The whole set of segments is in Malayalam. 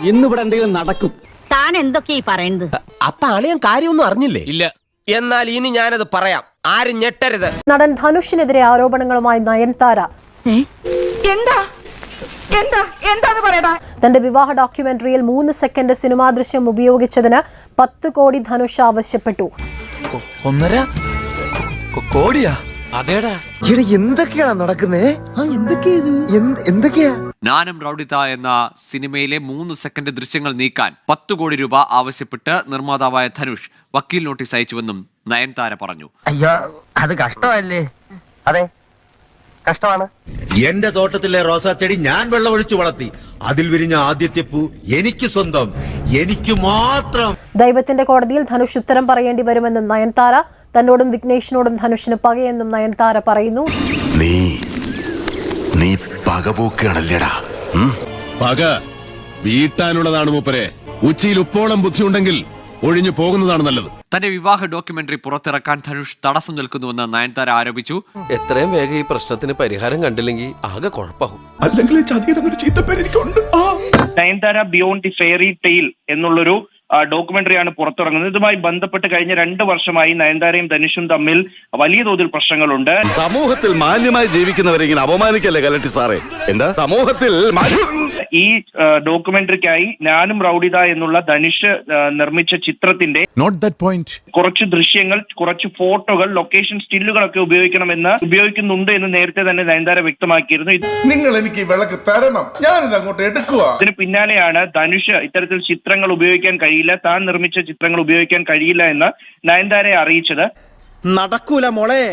ഇന്നിവിടെ എന്തെങ്കിലും നടക്കും. താൻ എന്തൊക്കെയാ പറയുന്നത്? അപ്പൊ അളിയൻ കാര്യമൊന്നും അറിഞ്ഞില്ലേ? ഇല്ല. എന്നാൽ ഇനി ഞാനത് പറയാം, ആരും ഞെട്ടരുത്. നടൻ ധനുഷിനെതിരെ ആരോപണങ്ങളുമായി നയൻതാര. തന്റെ വിവാഹ ഡോക്യുമെന്ററിയിൽ 3 സെക്കൻഡ് സിനിമാ ദൃശ്യം ഉപയോഗിച്ചതിന് 10 കോടി ധനുഷ് ആവശ്യപ്പെട്ടു. 1.5 കോടിയാ? അതേടാ. എന്തൊക്കെയാണ് നടക്കുന്നേ? എന്തൊക്കെയാ? നാനും റൗഡിത എന്ന സിനിമയിലെ 3 സെക്കൻഡ് ദൃശ്യങ്ങൾ നീക്കാൻ 10 കോടി രൂപ ആവശ്യപ്പെട്ട് നിർമ്മാതാവായ ധനുഷ് വക്കീൽ നോട്ടീസ് അയച്ചുവെന്നും നയൻതാര പറഞ്ഞു. അയ്യോ, അത് കഷ്ടമല്ലേ? അതെ, കഷ്ടമാണ്. എന്റെ തോട്ടത്തിലെ റോസാച്ചെടി ഞാൻ വെള്ളമൊഴിച്ചു വളർത്തി. അതിൽ വിരിഞ്ഞ ആദ്യത്തെ പൂ എനിക്ക് സ്വന്തം, എനിക്ക് മാത്രം. ദൈവത്തിന്റെ കോടതിയിൽ ധനുഷ് ഉത്തരം പറയേണ്ടി വരുമെന്നും നയൻതാര. തന്നോടും വിഘ്നേഷിനോടും ധനുഷിന് പകയെന്നും നയൻതാര പറയുന്നു. നീ പകപോക്കാണല്ലേടാ. പക വീട്ടാനുള്ളതാണ് മൂപ്പരെ. ഉച്ചയിൽ ഉപ്പോളം ബുദ്ധിയുണ്ടെങ്കിൽ ഒഴിഞ്ഞു പോകുന്നതാണ് നല്ലത്. തന്റെ വിവാഹ ഡോക്യുമെന്ററി പുറത്തിറക്കാൻ ധനുഷ് തടസ്സം നിൽക്കുന്നുവെന്ന് നയൻതാര ആരോപിച്ചു. എത്രയും വേഗം ഈ പ്രശ്നത്തിന് പരിഹാരം കണ്ടില്ലെങ്കിൽ ആകെ കുഴപ്പമാകും. Nayanthara beyond the fairy tale എന്നുള്ളൊരു ഡോക്യുമെന്ററിയാണ് പുറത്തിറങ്ങുന്നത്. ഇതുമായി ബന്ധപ്പെട്ട് കഴിഞ്ഞ 2 വർഷമായി നയൻതാരയും ധനുഷും തമ്മിൽ വലിയ തോതിൽ പ്രശ്നങ്ങളുണ്ട്. സമൂഹത്തിൽ മാന്യമായി ജീവിക്കുന്നവരെ ഇങ്ങനെ അപമാനിക്കല്ലേ കലട്ടി സാറേ? എന്താ സമൂഹത്തിൽ ഈ ഡോക്യുമെന്ററിക്കായി ഞാനും റൗഡിത എന്നുള്ള ധനുഷ് നിർമ്മിച്ച ചിത്രത്തിന്റെ കുറച്ച് ദൃശ്യങ്ങൾ, കുറച്ച് ഫോട്ടോകൾ, ലൊക്കേഷൻ സ്റ്റില്ലുകളൊക്കെ ഉപയോഗിക്കുന്നുണ്ട് എന്ന് നേരത്തെ തന്നെ നയൻതാര വ്യക്തമാക്കിയിരുന്നു. നിങ്ങൾ എനിക്ക് വിളക്ക് തരണം, ഞാനിത് അങ്ങോട്ട് എടുക്കുക. ഇതിന് പിന്നാലെയാണ് ധനുഷ് ഇത്തരത്തിൽ ചിത്രങ്ങൾ ഉപയോഗിക്കാൻ കഴിയില്ല, താൻ നിർമ്മിച്ച ചിത്രങ്ങൾ ഉപയോഗിക്കാൻ കഴിയില്ല എന്ന് നയൻതാരയെ അറിയിച്ചത്. നടക്കൂല മോളെ,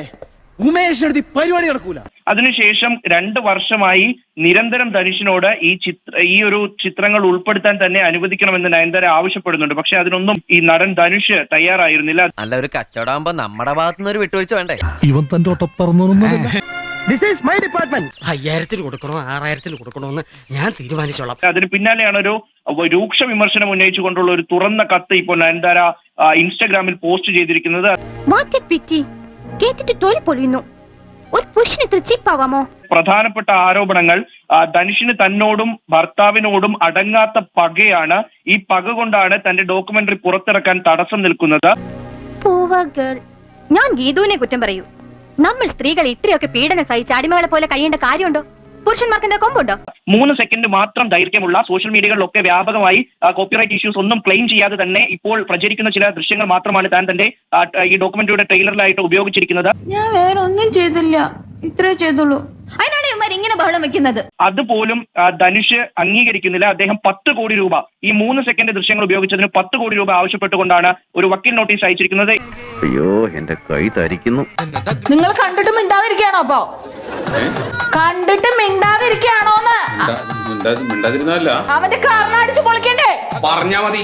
ഉമേഷ് പരിപാടി നടക്കൂല. അതിനുശേഷം 2 വർഷമായി നിരന്തരം ധനുഷിനോട് ഈ ഒരു ചിത്രങ്ങൾ ഉൾപ്പെടുത്താൻ തന്നെ അനുവദിക്കണമെന്ന് നയൻതാര ആവശ്യപ്പെടുന്നുണ്ട്. പക്ഷെ അതിനൊന്നും ഈ നടൻ ധനുഷ് തയ്യാറായിരുന്നില്ല. അല്ല, ഒരു കച്ചവടമാകുമ്പോ നമ്മുടെ ഭാഗത്തുനിന്ന് ഒരു വിട്ടുവീഴ്ച വേണ്ടേ? ഇവൻ തന്റെ ഒട്ടപ്പറന്നൊന്നും. This is my department. 5000 കൊടുക്കണോ 6000 കൊടുക്കണോ എന്ന് ഞാൻ തീരുമാനിച്ചോളാം. അതിന് പിന്നാലെയാണ് ഒരു രൂക്ഷ വിമർശനം ഉന്നയിച്ചുകൊണ്ടുള്ള ഒരു തുറന്ന കത്ത് ഇപ്പോൾ നയൻതാര ഇൻസ്റ്റാഗ്രാമിൽ പോസ്റ്റ് ചെയ്തിരിക്കുന്നത്. പ്രധാനപ്പെട്ട ആരോപണങ്ങൾ ധനുഷിന് തന്നോടും ഭർത്താവിനോടും അടങ്ങാത്ത പകയാണ്. ഈ പക കൊണ്ടാണ് തന്റെ ഡോക്യുമെന്ററി പുറത്തിറക്കാൻ തടസ്സം നിൽക്കുന്നത്. ഞാൻ ഗീതുവിനെ കുറ്റം പറയൂ. നമ്മൾ സ്ത്രീകൾ ഇത്രയൊക്കെ പീഡനം സഹിച്ച് അടിമകളെ പോലെ കഴിയേണ്ട കാര്യമുണ്ടോ? പുരുഷന്മാർക്ക് എന്താ കൊമ്പുണ്ടോ? 3 സെക്കൻഡ് മാത്രം ദൈർഘ്യമുള്ള സോഷ്യൽ മീഡിയകളിലൊക്കെ വ്യാപകമായി കോപ്പിറൈറ്റ് ഇഷ്യൂസ് ഒന്നും ക്ലെയിം ചെയ്യാതെ തന്നെ ഇപ്പോൾ പ്രചരിക്കുന്ന ചില ദൃശ്യങ്ങൾ മാത്രമാണ് താൻ തന്റെ ഈ ഡോക്യുമെന്ററിയുടെ ട്രെയിലറിലായിട്ട് ഉപയോഗിച്ചിരിക്കുന്നത്. ഞാൻ വേറെ ഒന്നും ചെയ്തില്ല, ഇത്രേ ചെയ്തുള്ളൂ. അതിനാണ് ഇവന്മാർ ഇങ്ങനെ ബഹളം വെക്കുന്നത്. അതുപോലും ധനുഷ് അംഗീകരിക്കുന്നില്ല. അദ്ദേഹം 10 കോടി രൂപ ഈ 3 സെക്കൻഡ് ദൃശ്യങ്ങൾ ഉപയോഗിച്ചതിന് 10 കോടി രൂപ ആവശ്യപ്പെട്ടുകൊണ്ടാണ് ഒരു വക്കീൽ നോട്ടീസ് അയച്ചിരിക്കുന്നത്. അയ്യോ, എന്റെ കൈ തരിക്കുന്നു. നിങ്ങൾ കണ്ടിട്ട് മിണ്ടാതിരിക്കുകയാണോ? അപ്പോ കണ്ടിട്ട് മിണ്ടാതിരിക്കുകയാണോന്ന്? അവന്റെ കർണടിച്ചു പൊളിക്കണ്ടേ? പറഞ്ഞാ മതി,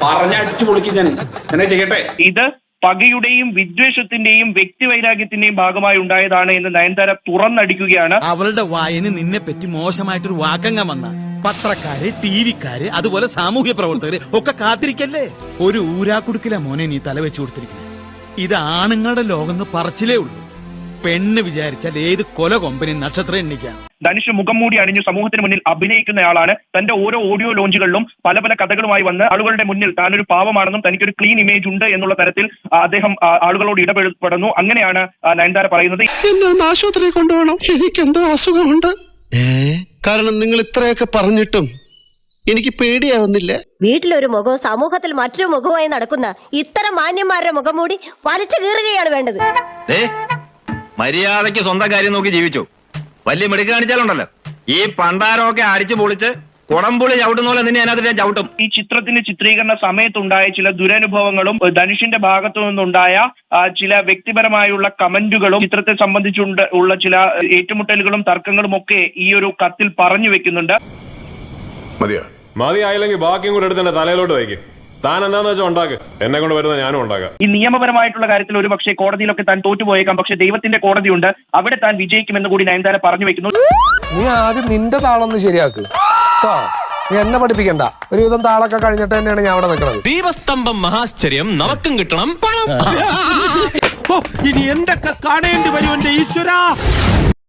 പറഞ്ഞടിച്ചു പൊളിക്കും ഞാൻ. എന്നെ ചെയ്യട്ടെ? ഇത് പകയുടെയും വിദ്വേഷത്തിന്റെയും വ്യക്തിവൈരാഗ്യത്തിന്റെയും ഭാഗമായി ഉണ്ടായതാണ് എന്ന് നയൻതാര തുറന്നടിക്കുകയാണ്. അവളുടെ വായന നിന്നെ പറ്റി മോശമായിട്ടൊരു വാക്കങ്ങ വന്ന പത്രക്കാര്, ടിവിക്കാര്, അതുപോലെ സാമൂഹ്യ പ്രവർത്തകര് ഒക്കെ കാത്തിരിക്കല്ലേ? ഒരു ഊരാക്കുടുക്കില മോനെ നീ തല വെച്ചു കൊടുത്തിരിക്കുന്നത്. ഇത് ആണുങ്ങളുടെ ലോകം പറച്ചിലേ ഉള്ളൂ. പെണ്ണ് വിചാരിച്ചാൽ ഏത് കൊല കൊമ്പനി നക്ഷത്രം എണ്ണിക്കാം. ധനുഷ് മുഖം മൂടി അണിഞ്ഞു സമൂഹത്തിന് മുന്നിൽ അഭിനയിക്കുന്നയാളാണ്. തന്റെ ഓരോ ഓഡിയോ ലോഞ്ചുകളിലും പല പല കഥകളുമായി വന്ന് ആളുകളുടെ മുന്നിൽ താനൊരു പാവമാണെന്നും തനിക്കൊരു ക്ലീൻ ഇമേജ് ഉണ്ട് എന്നുള്ള തരത്തിൽ അദ്ദേഹം ആളുകളോട് ഇടപെടുന്നു. അങ്ങനെയാണ് നയൻതാര പറയുന്നത്. ആശുപത്രിയിൽ കൊണ്ടുപോകണം, എനിക്കെന്തോ അസുഖമുണ്ട്. കാരണം നിങ്ങൾ ഇത്രയൊക്കെ പറഞ്ഞിട്ടും എനിക്ക് പേടിയാവുന്നില്ല. വീട്ടിലൊരു മുഖവും സമൂഹത്തിൽ മറ്റൊരു മുഖവുമായി നടക്കുന്ന ഇത്തരം മാന്യന്മാരുടെ മുഖം മൂടി വലിച്ചു കീറുകയാണ് വേണ്ടത്. മര്യാദയ്ക്ക് സ്വന്തം കാര്യം നോക്കി ജീവിച്ചു. വലിയ മിടുക്ക് കാണിച്ചാലുണ്ടല്ലോ, ഈ പണ്ടാരമൊക്കെ അടിച്ചു പൊളിച്ച് കുടംപുളി ചവിട്ടുന്ന പോലെ നിന്നെ അതിനകത്ത് ചവിട്ടും. ഈ ചിത്രത്തിന്റെ ചിത്രീകരണ സമയത്തുണ്ടായ ചില ദുരനുഭവങ്ങളും ധനുഷിന്റെ ഭാഗത്തു നിന്നുണ്ടായ ചില വ്യക്തിപരമായുള്ള കമന്റുകളും ചിത്രത്തെ സംബന്ധിച്ചുള്ള ചില ഏറ്റുമുട്ടലുകളും തർക്കങ്ങളും ഒക്കെ ഈ ഒരു കത്തിൽ പറഞ്ഞു വെക്കുന്നുണ്ട്. മതിയായില്ലെങ്കിൽ ബാക്കിയും കൂടെ എടുത്ത് എന്റെ തലയിലോട്ട് വയ്ക്കും. താൻ എന്താന്ന് വെച്ചാൽ ഉണ്ടാക്കുക, എന്നെ കൊണ്ട് വരുന്ന ഞാനും ഉണ്ടാക്കാം. ഈ നിയമപരമായിട്ടുള്ള കാര്യത്തിൽ ഒരു പക്ഷേ കോടതിയിലൊക്കെ താൻ തോറ്റുപോയേക്കാം, പക്ഷെ ദൈവത്തിന്റെ കോടതിയുണ്ട്, അവിടെ താൻ വിജയിക്കുമെന്ന് കൂടി നയൻതാര പറഞ്ഞു വെക്കുന്നു. നീ ആദ്യം നിന്റെ താളൊന്ന് ശരിയാക്ക്. നീ എന്നെ പഠിപ്പിക്കണ്ട. ഒരുവിധം താളൊക്കെ കഴിഞ്ഞിട്ട് തന്നെയാണ് ഞാൻ അവിടെ നിൽക്കുന്നത്. ദീപസ്തംഭം മഹാശ്ചര്യം നമുക്കും കിട്ടണം. ഇനി എന്തൊക്കെ കാണേണ്ടി വരും എന്റെ ഈശ്വരാ.